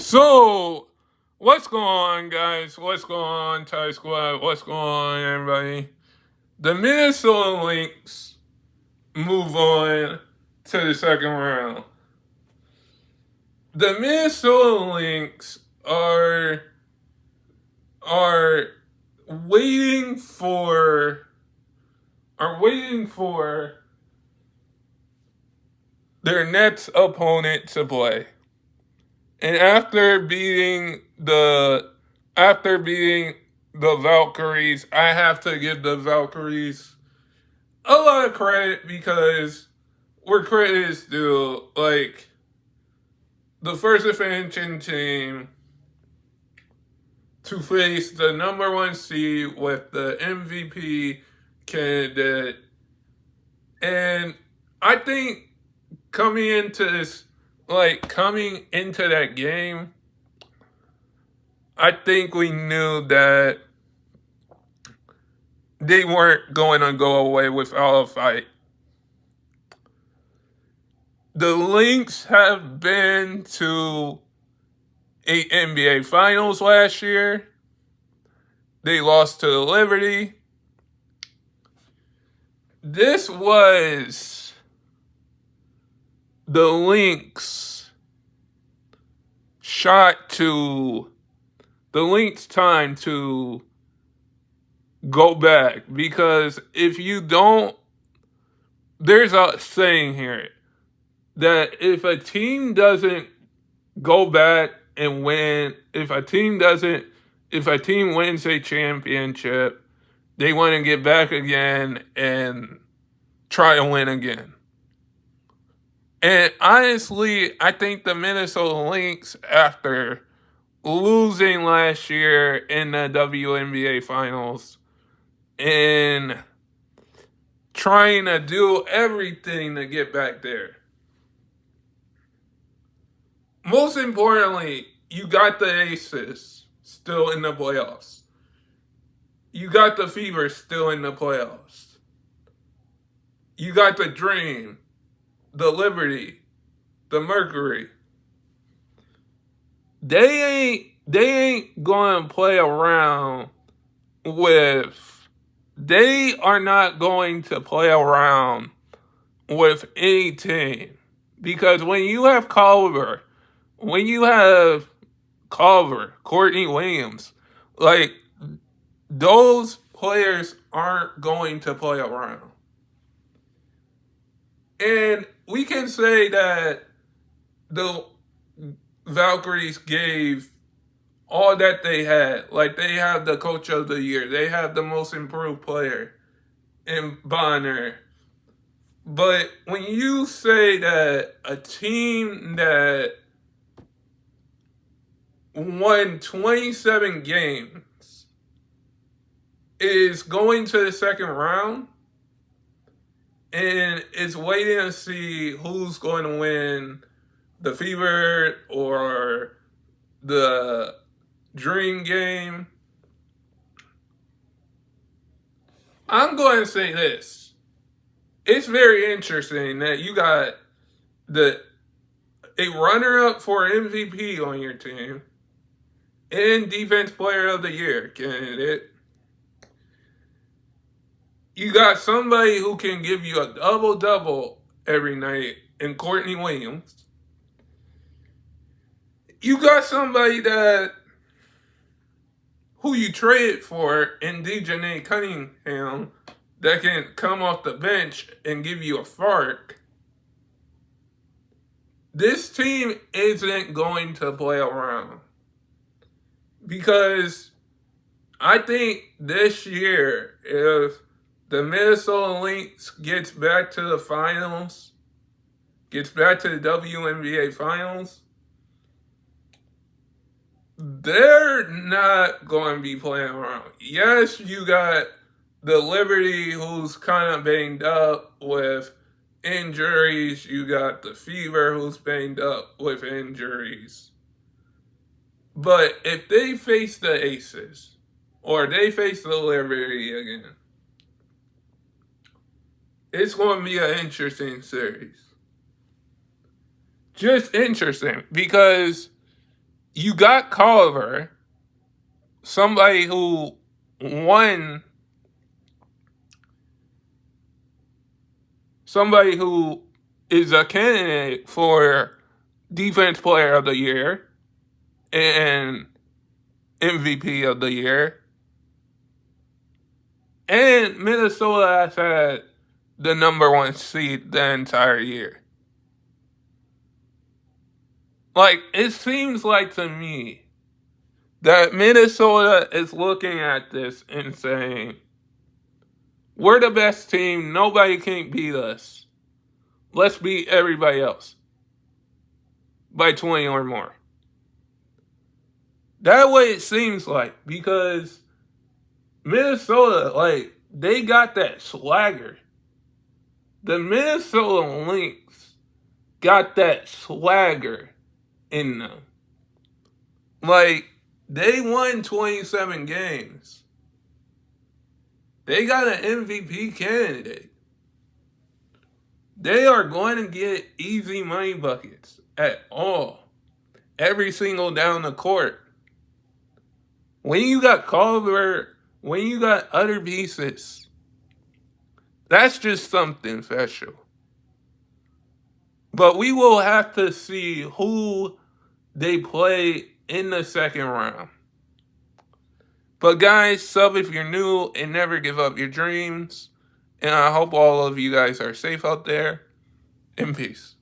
So, what's going on, guys? What's going on, Thai Squad? What's going on, everybody? The Minnesota Lynx move on to the second round. The Minnesota Lynx are waiting for their next opponent to play. And after beating the Valkyries, I have to give the Valkyries a lot of credit because where credit is due. Like, the first expansion team to face the number one seed with the MVP candidate. And I think coming into that game, I think we knew that they weren't going to go away without a fight. The Lynx have been to 8 NBA Finals last year. They lost to the Liberty. This was the Lynx time to go back, because if you don't, there's a saying here that if a team doesn't go back and win, if a team wins a championship, they want to get back again and try to win again. And honestly, I think the Minnesota Lynx, after losing last year in the WNBA Finals and trying to do everything to get back there. Most importantly, you got the Aces still in the playoffs. You got the Fever still in the playoffs. You got the Dream, the Liberty, the Mercury. They ain't going to play around they are not going to play around with any team. Because when you have Courtney Williams, like, those players aren't going to play around. And we can say that the Valkyries gave all that they had. Like, they have the coach of the year. They have the most improved player in Bonner. But when you say that a team that won 27 games is going to the second round and is waiting to see who's going to win the Fever or the Dream game, I'm going to say this. It's very interesting that you got a runner-up for MVP on your team and Defense Player of the Year candidate. You got somebody who can give you a double-double every night in Courtney Williams. You got somebody who you traded for in Dejanay Cunningham that can come off the bench and give you a fart. This team isn't going to play around. Because I think this year, if the Minnesota Lynx gets back to the finals, gets back to the WNBA Finals, they're not going to be playing around. Yes, you got the Liberty, who's kind of banged up with injuries. You got the Fever, who's banged up with injuries. But if they face the Aces, or they face the Liberty again, it's going to be an interesting series. Just interesting, because You got Culver, somebody who won, somebody who is a candidate for Defense Player of the Year and MVP of the year. And Minnesota has had the number one seed the entire year. Like, it seems like to me that Minnesota is looking at this and saying, we're the best team, nobody can beat us. Let's beat everybody else by 20 or more. That way it seems like, because Minnesota, like, they got that swagger. The Minnesota Lynx got that swagger in them. Like, they won 27 games. They got an MVP candidate. They are going to get easy money buckets at all. Every single down the court. When you got Culver, when you got other pieces, that's just something special. But we will have to see who they play in the second round. But guys, sub if you're new and never give up your dreams. And I hope all of you guys are safe out there. And peace.